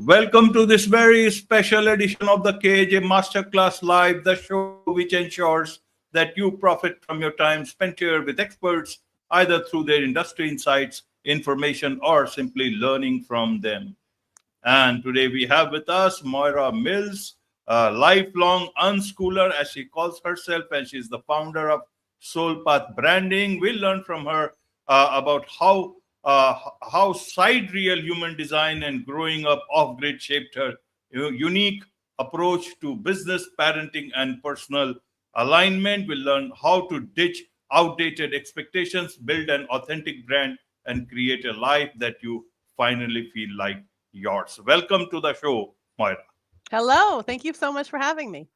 Welcome to this very special edition of the KJ Masterclass Live, the show which ensures that you profit from your time spent here with experts, either through their industry insights, information, or simply learning from them. And today we have with us Moira Mills, a lifelong unschooler, as she calls herself, and she's the founder of SoulPath Branding. We'll learn from her about uh, how sidereal human design and growing up off grid shaped her unique approach to business, parenting, and personal alignment. We'll learn how to ditch outdated expectations, build an authentic brand, and create a life that you finally feel like yours. Welcome to the show, Moira. Hello. Thank you so much for having me.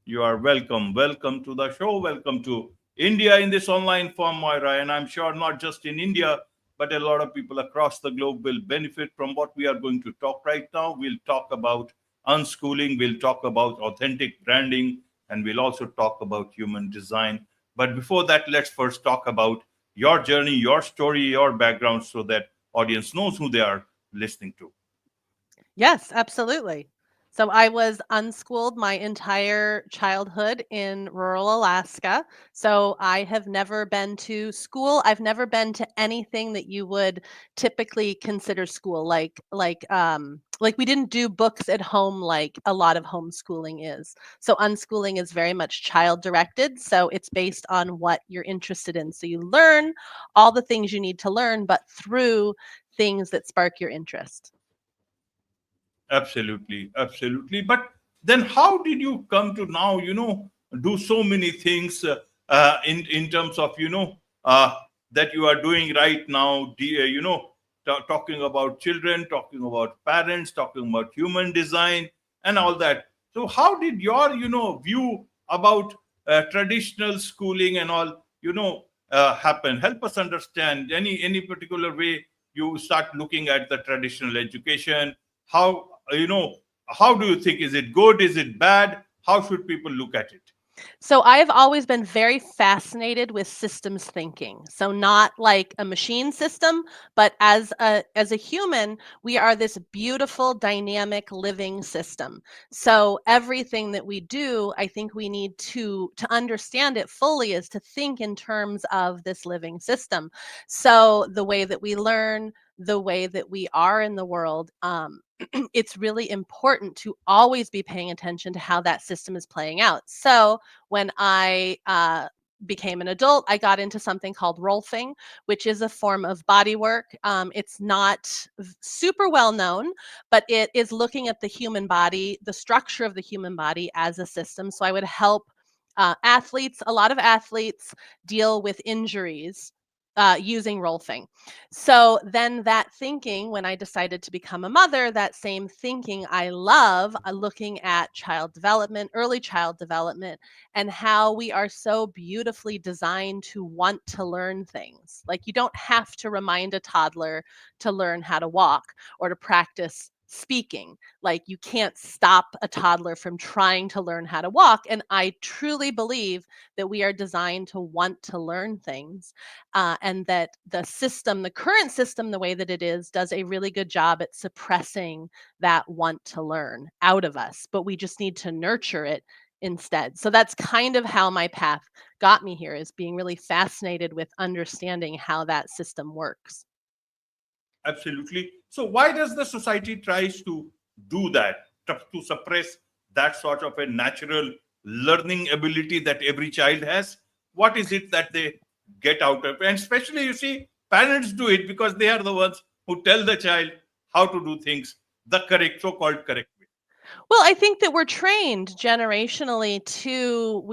You are welcome. Welcome to the show. Welcome to India in this online form, Moira. And I'm sure not just in India, but a lot of people across the globe will benefit from what we are going to talk right now. We'll talk about unschooling, we'll talk about authentic branding, and we'll also talk about human design. But before that, let's first talk about your journey, your story, your background, so that audience knows who they are listening to. Yes, absolutely. So I was unschooled my entire childhood in rural Alaska. So I have never been to school. I've never been to anything that you would typically consider school. Like we didn't do books at home like a lot of homeschooling is. So unschooling is very much child directed. So it's based on what you're interested in. So you learn all the things you need to learn, but through things that spark your interest. Absolutely, absolutely. But then, how did you come to now? Do so many things in terms of that you are doing right now. Talking about children, talking about parents, talking about human design, and all that. So, how did your view about traditional schooling and all happen? Help us understand any particular way you start looking at the traditional education. How how do you think, is it good, is it bad, how should people look at it? So I've always been very fascinated with systems thinking. So not like a machine system, but as a human, we are this beautiful dynamic living system. So everything that we do, I think we need to understand it fully is to think in terms of this living system. So the way that we learn, the way that we are in the world, it's really important to always be paying attention to how that system is playing out. So when I became an adult, I got into something called rolfing, which is a form of body work. It's not super well known, but it is looking at the human body, the structure of the human body as a system. So I would help athletes, a lot of athletes deal with injuries using rolfing. So then that thinking, when I decided to become a mother, that same thinking I love looking at child development, early child development, and how we are so beautifully designed to want to learn things. Like you don't have to remind a toddler to learn how to walk or to practice speaking. Like you can't stop a toddler from trying to learn how to walk. And I truly believe that we are designed to want to learn things, and that the system, the current system, the way that it is, does a really good job at suppressing that want to learn out of us. But we just need to nurture it instead. So that's kind of how my path got me here, is being really fascinated with understanding how that system works. Absolutely. So why does the society tries to do that, to suppress that sort of a natural learning ability that every child has? What is it that they get out of? And especially, you see, parents do it because they are the ones who tell the child how to do things the correct, so-called correct way. Well, I think that we're trained generationally to,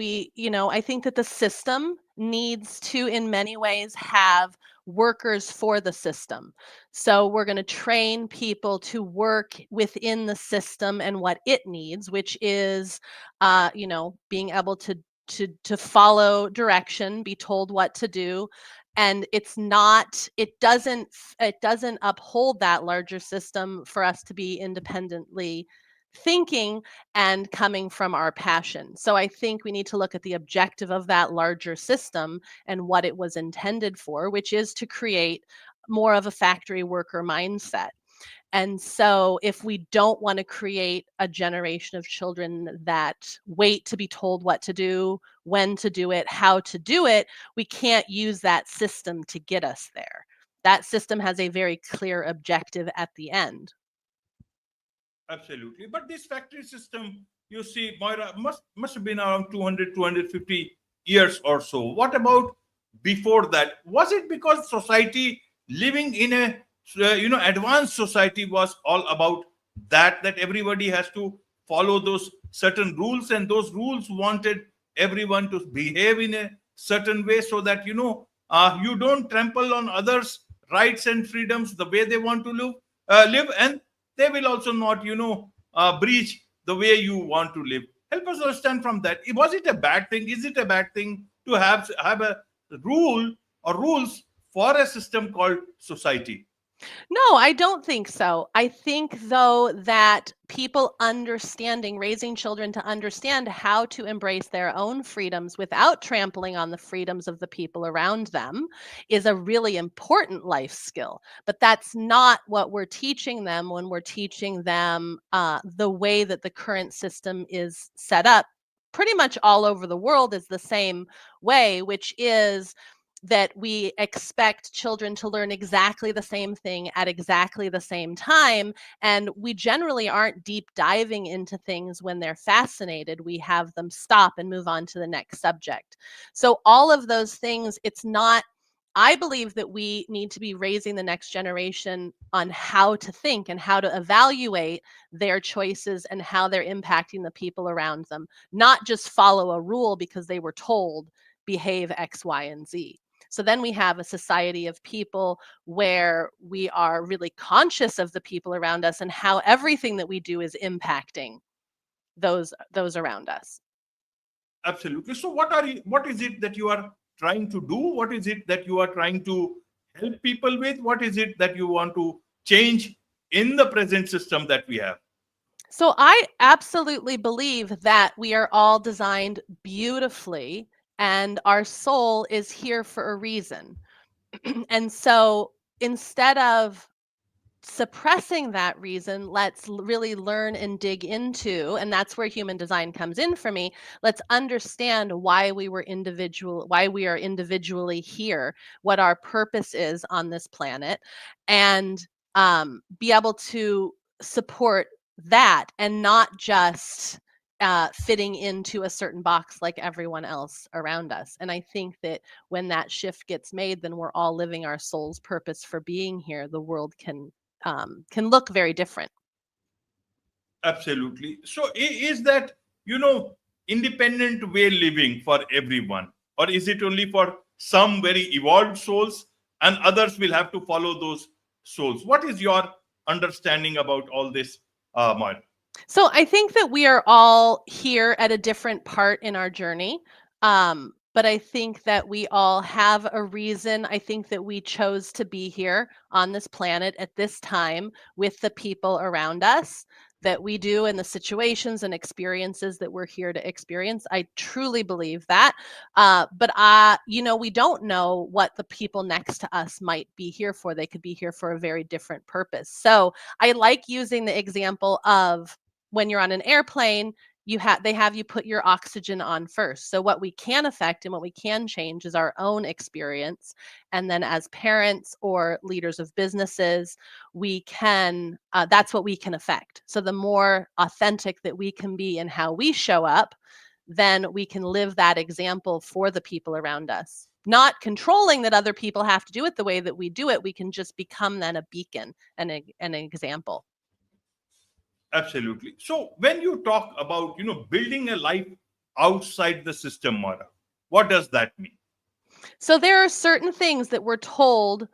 I think that the system needs to, in many ways, have workers for the system. So we're going to train people to work within the system and what it needs, which is, being able to follow direction, be told what to do. And it doesn't uphold that larger system for us to be independently thinking and coming from our passion. So I think we need to look at the objective of that larger system and what it was intended for, which is to create more of a factory worker mindset. And so if we don't want to create a generation of children that wait to be told what to do, when to do it, how to do it, we can't use that system to get us there. That system has a very clear objective at the end. Absolutely. But this factory system, you see, Moira, must have been around 200, 250 years or so. What about before that? Was it because society living in a advanced society was all about that everybody has to follow those certain rules, and those rules wanted everyone to behave in a certain way so that you don't trample on others' rights and freedoms the way they want to live, and they will also not breach the way you want to live. Help us understand from that. Was it a bad thing? Is it a bad thing to have a rule or rules for a system called society? No, I don't think so. I think, though, that people raising children to understand how to embrace their own freedoms without trampling on the freedoms of the people around them is a really important life skill. But that's not what we're teaching them when we're teaching them the way that the current system is set up. Pretty much all over the world is the same way, which is that we expect children to learn exactly the same thing at exactly the same time. And we generally aren't deep diving into things when they're fascinated. We have them stop and move on to the next subject. So all of those things, I believe that we need to be raising the next generation on how to think and how to evaluate their choices and how they're impacting the people around them, not just follow a rule because they were told behave X, Y, and Z. So then we have a society of people where we are really conscious of the people around us and how everything that we do is impacting those around us. Absolutely. So what is it that you are trying to do? What is it that you are trying to help people with? What is it that you want to change in the present system that we have? So I absolutely believe that we are all designed beautifully and our soul is here for a reason. And so instead of suppressing that reason, let's really learn and dig into, and that's where human design comes in for me. Let's understand why we are individually here, what our purpose is on this planet, and be able to support that and not just fitting into a certain box like everyone else around us. And I think that when that shift gets made, then we're all living our soul's purpose for being here. The world can look very different. Absolutely. So is that, independent way living for everyone? Or is it only for some very evolved souls and others will have to follow those souls? What is your understanding about all this, Moira? So I think that we are all here at a different part in our journey. But I think that we all have a reason. I think that we chose to be here on this planet at this time with the people around us that we do and the situations and experiences that we're here to experience. I truly believe that. But we don't know what the people next to us might be here for. They could be here for a very different purpose. So I like using the example of when you're on an airplane, they have you put your oxygen on first. So what we can affect and what we can change is our own experience. And then as parents or leaders of businesses, we can, that's what we can affect. So the more authentic that we can be in how we show up, then we can live that example for the people around us. Not controlling that other people have to do it the way that we do it. We can just become then a beacon and an example. Absolutely. So when you talk about, building a life outside the system, Mara, what does that mean? So there are certain things that we're told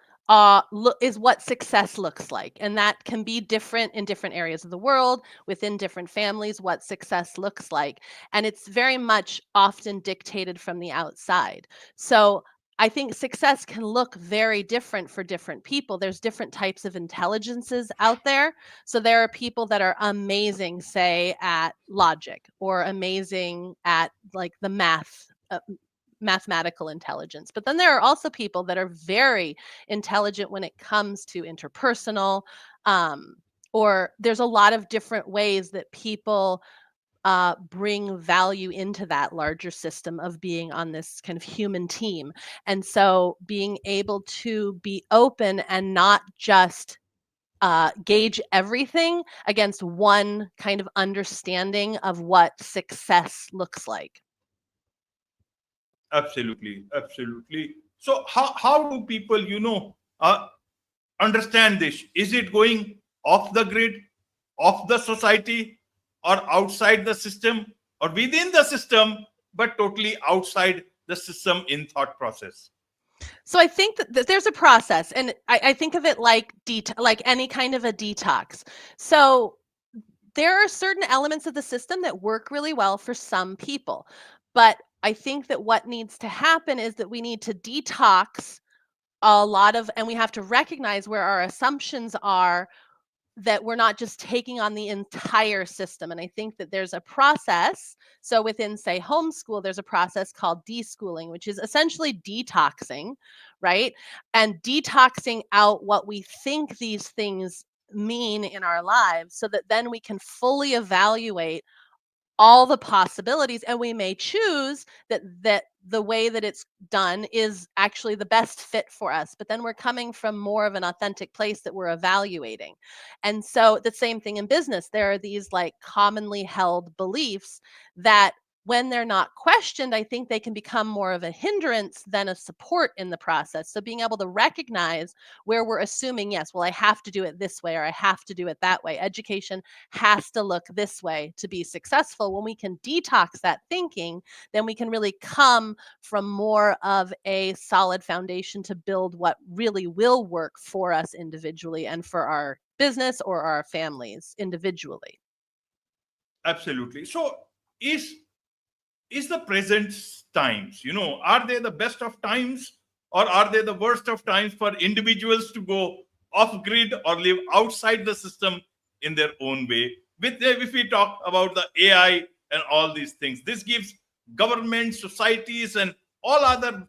is what success looks like. And that can be different in different areas of the world, within different families, what success looks like. And it's very much often dictated from the outside. So I think success can look very different for different people. There's different types of intelligences out there. So there are people that are amazing, say, at logic or amazing at like the math mathematical intelligence. But then there are also people that are very intelligent when it comes to interpersonal, or there's a lot of different ways that people bring value into that larger system of being on this kind of human team. And so being able to be open and not just gauge everything against one kind of understanding of what success looks like. Absolutely, absolutely. So how do people, understand this? Is it going off the grid, off the society, or outside the system, or within the system, but totally outside the system in thought process? So I think that there's a process, and I think of it like like any kind of a detox. So there are certain elements of the system that work really well for some people, but I think that what needs to happen is that we need to detox a lot of, and we have to recognize where our assumptions are, that we're not just taking on the entire system. And I think that there's a process. So within, say, homeschool, there's a process called deschooling, which is essentially detoxing, right? And detoxing out what we think these things mean in our lives so that then we can fully evaluate all the possibilities, and we may choose that the way that it's done is actually the best fit for us, but then we're coming from more of an authentic place that we're evaluating. And so the same thing in business, there are these like commonly held beliefs that when they're not questioned, I think they can become more of a hindrance than a support in the process. So being able to recognize where we're assuming, yes, well, I have to do it this way or I have to do it that way. Education has to look this way to be successful. When we can detox that thinking, then we can really come from more of a solid foundation to build what really will work for us individually and for our business or our families individually. Absolutely. So is the present times, are they the best of times, or are they the worst of times for individuals to go off grid or live outside the system in their own way? If we talk about the AI and all these things, this gives government, societies, and all other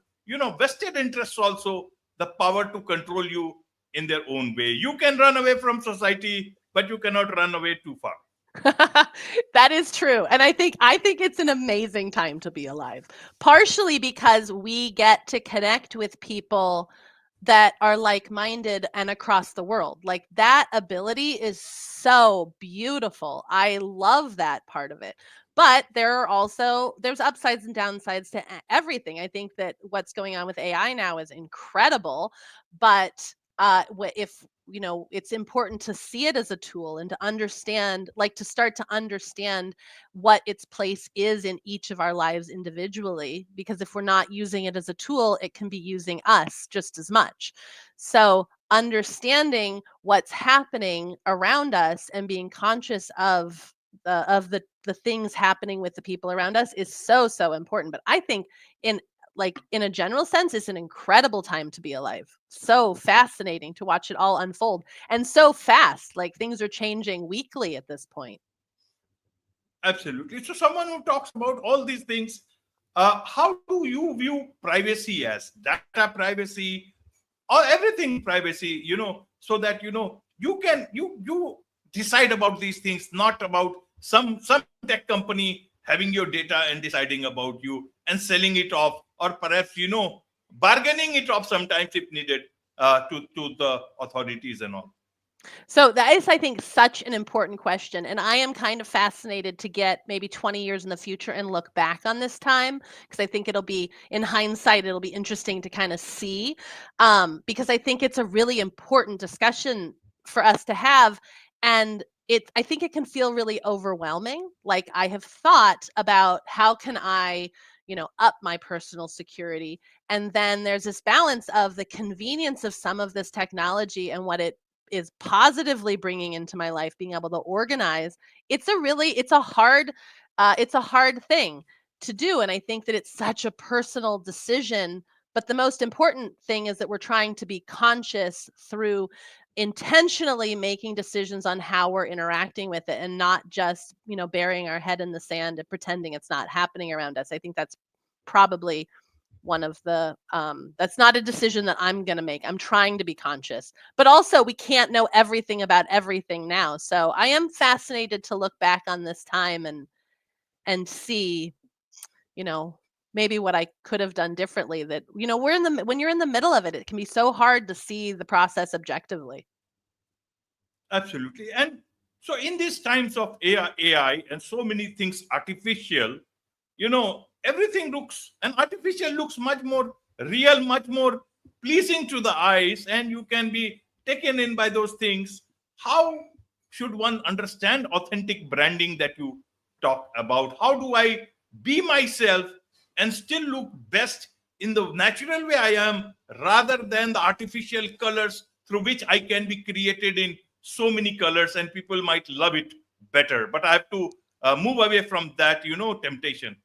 vested interests also the power to control you in their own way. You can run away from society, but you cannot run away too far. That is true. And I think it's an amazing time to be alive. Partially because we get to connect with people that are like-minded and across the world. Like that ability is so beautiful. I love that part of it. But there's upsides and downsides to everything. I think that what's going on with AI now is incredible, but if it's important to see it as a tool and to understand, like to start to understand what its place is in each of our lives individually, because if we're not using it as a tool, it can be using us just as much. So understanding what's happening around us and being conscious of the things happening with the people around us is so important. But I think in a general sense, it's an incredible time to be alive. So fascinating to watch it all unfold, and so fast. Like things are changing weekly at this point. Absolutely. So someone who talks about all these things, how do you view privacy as data privacy or everything privacy, so that, you can, you decide about these things, not about some tech company having your data and deciding about you and selling it off, or perhaps, bargaining it off sometimes if needed, to the authorities and all. So that is, I think, such an important question. And I am kind of fascinated to get maybe 20 years in the future and look back on this time, because I think it'll be, in hindsight, it'll be interesting to kind of see, because I think it's a really important discussion for us to have. And I think it can feel really overwhelming. Like I have thought about how can I, up my personal security. And then there's this balance of the convenience of some of this technology and what it is positively bringing into my life, being able to organize. It's a hard thing to do, and I think that it's such a personal decision. But the most important thing is that we're trying to be conscious through intentionally making decisions on how we're interacting with it, and not just burying our head in the sand and pretending it's not happening around us. I think that's probably one of the that's not a decision that I'm going to make. I'm trying to be conscious, but also we can't know everything about everything now. So I am fascinated to look back on this time and see, you know, maybe what I could have done differently. That, you know, when you're in the middle of it, it can be so hard to see the process objectively. Absolutely. And so in these times of AI and so many things artificial, everything looks, and artificial looks much more real, much more pleasing to the eyes, and you can be taken in by those things. How should one understand authentic branding that you talk about? How do I be myself and still look best in the natural way I am, rather than the artificial colors through which I can be created in so many colors and people might love it better? But I have to move away from that, temptation.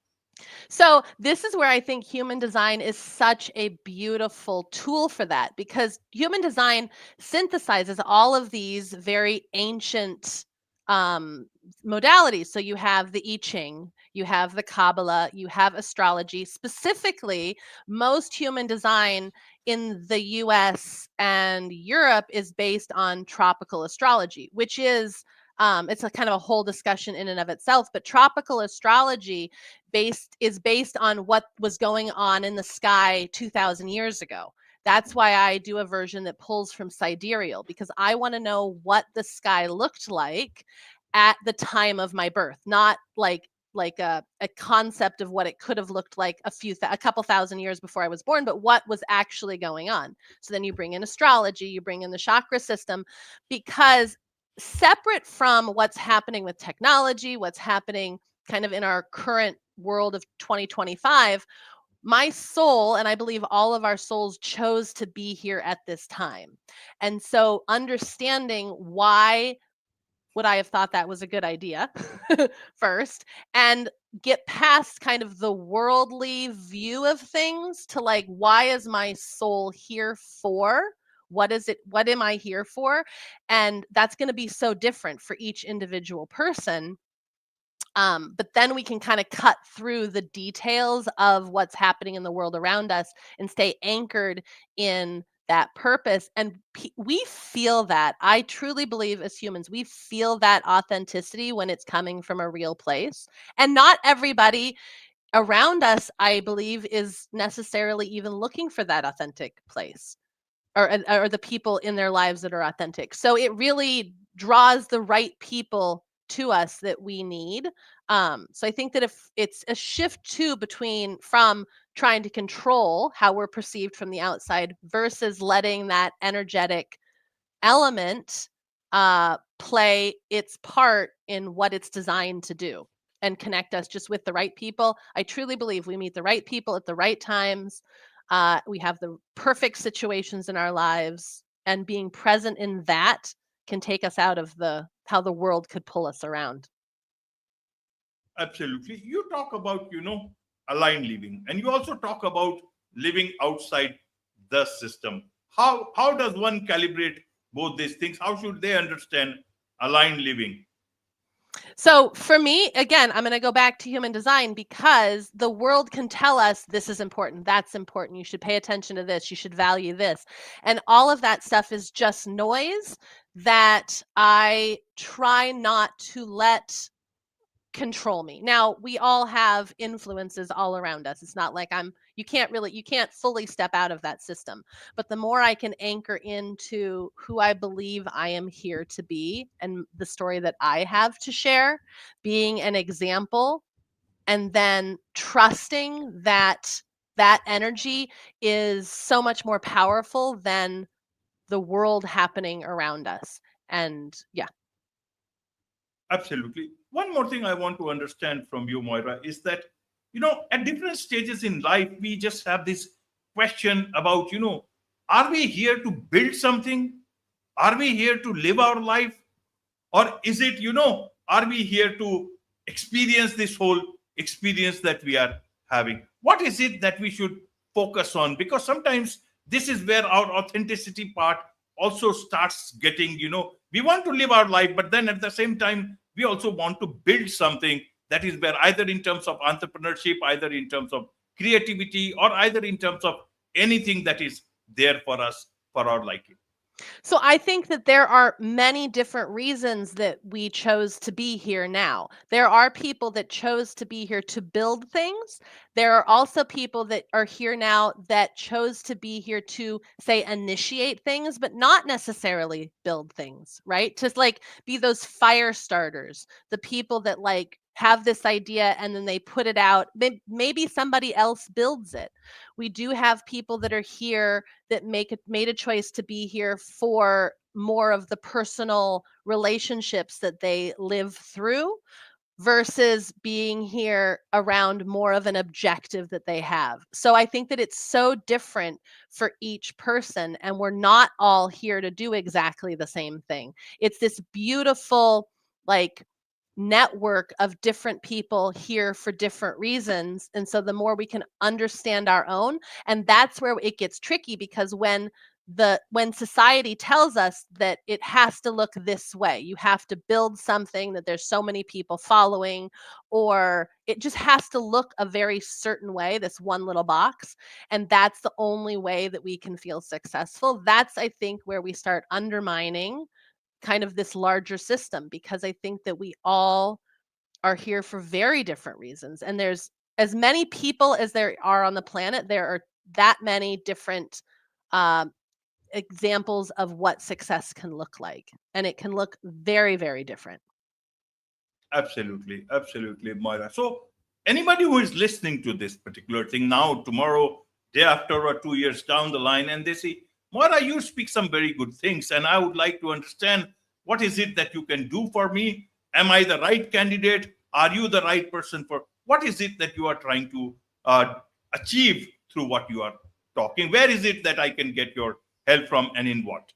So this is where I think human design is such a beautiful tool for that, because human design synthesizes all of these very ancient modalities. So you have the I Ching, you have the Kabbalah, you have astrology. Specifically, most human design in the US and Europe is based on tropical astrology, which is it's a kind of a whole discussion in and of itself. But tropical astrology is based on what was going on in the sky 2,000 years ago. That's why I do a version that pulls from sidereal, because I want to know what the sky looked like at the time of my birth, not like a concept of what it could have looked like a couple thousand years before I was born, but what was actually going on. So then you bring in astrology, you bring in the chakra system, because separate from what's happening with technology, what's happening kind of in our current world of 2025, my soul, and I believe all of our souls, chose to be here at this time. And so understanding why would I have thought that was a good idea first, and get past kind of the worldly view of things to like, why is my soul here for? What is it? What am I here for? And that's going to be so different for each individual person. But then we can kind of cut through the details of what's happening in the world around us and stay anchored in that purpose. And we feel that. I truly believe as humans, we feel that authenticity when it's coming from a real place. And not everybody around us, I believe, is necessarily even looking for that authentic place, or the people in their lives that are authentic. So it really draws the right people to us that we need. So I think that if it's a shift too from trying to control how we're perceived from the outside versus letting that energetic element play its part in what it's designed to do and connect us just with the right people. I truly believe we meet the right people at the right times. We have the perfect situations in our lives, and being present in that can take us out of how the world could pull us around. Absolutely. You talk about, aligned living, and you also talk about living outside the system. How does one calibrate both these things? How should they understand aligned living? So for me, again, I'm going to go back to human design, because the world can tell us this is important, that's important, you should pay attention to this, you should value this. And all of that stuff is just noise that I try not to let control me. Now, we all have influences all around us. It's not like you can't fully step out of that system. But the more I can anchor into who I believe I am here to be and the story that I have to share, being an example, and then trusting that that energy is so much more powerful than the world happening around us. And yeah. Absolutely. One more thing I want to understand from you, Moira, is that, at different stages in life, we just have this question about, are we here to build something? Are we here to live our life? Or is it, are we here to experience this whole experience that we are having? What is it that we should focus on? Because sometimes this is where our authenticity part also starts getting, we want to live our life, but then at the same time, we also want to build something that is where, either in terms of entrepreneurship, either in terms of creativity, or either in terms of anything that is there for us for our liking? So I think that there are many different reasons that we chose to be here now. There are people that chose to be here to build things. There are also people that are here now that chose to be here to, say, initiate things, but not necessarily build things, right? To like be those fire starters, the people that like have this idea and then they put it out. Maybe somebody else builds it. We do have people that are here that made a choice to be here for more of the personal relationships that they live through versus being here around more of an objective that they have. So I think that it's so different for each person, and we're not all here to do exactly the same thing. It's this beautiful, like, network of different people here for different reasons. And so the more we can understand our own, and that's where it gets tricky, because when society tells us that it has to look this way, you have to build something that there's so many people following, or it just has to look a very certain way, this one little box, and that's the only way that we can feel successful. That's, I think, where we start undermining kind of this larger system, because I think that we all are here for very different reasons. And there's as many people as there are on the planet, there are that many different um, examples of what success can look like. And it can look very, very different. Absolutely, absolutely, Moira. So, anybody who is listening to this particular thing now, tomorrow, day after, or 2 years down the line, and they say, Moira, you speak some very good things, and I would like to understand what is it that you can do for me? Am I the right candidate? Are you the right person for what is it that you are trying to achieve through what you are talking? Where is it that I can get your help from, and in what?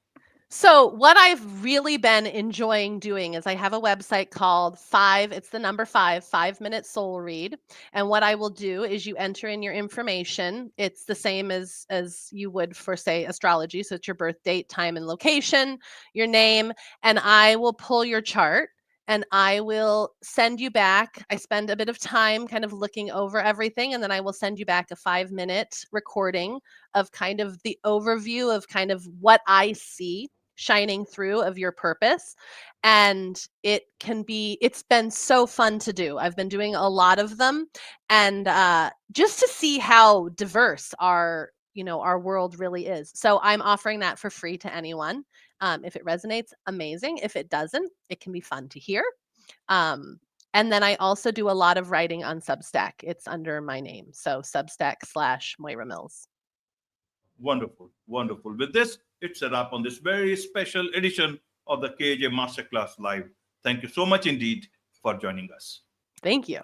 So what I've really been enjoying doing is I have a website called it's the number 5 minute soul read. And what I will do is you enter in your information. It's the same as you would for, say, astrology. So it's your birth date, time and location, your name, and I will pull your chart and I will send you back. I spend a bit of time kind of looking over everything, and then I will send you back a 5-minute recording of kind of the overview of kind of what I see shining through of your purpose. And it's been so fun to do. I've been doing a lot of them, and just to see how diverse our world really is. So I'm offering that for free to anyone. If it resonates, amazing. If it doesn't, it can be fun to hear. And then I also do a lot of writing on Substack. It's under my name, so Substack/Moira Mills. Wonderful, wonderful. With this, it's a wrap on this very special edition of the KJ Masterclass Live. Thank you so much indeed for joining us. Thank you.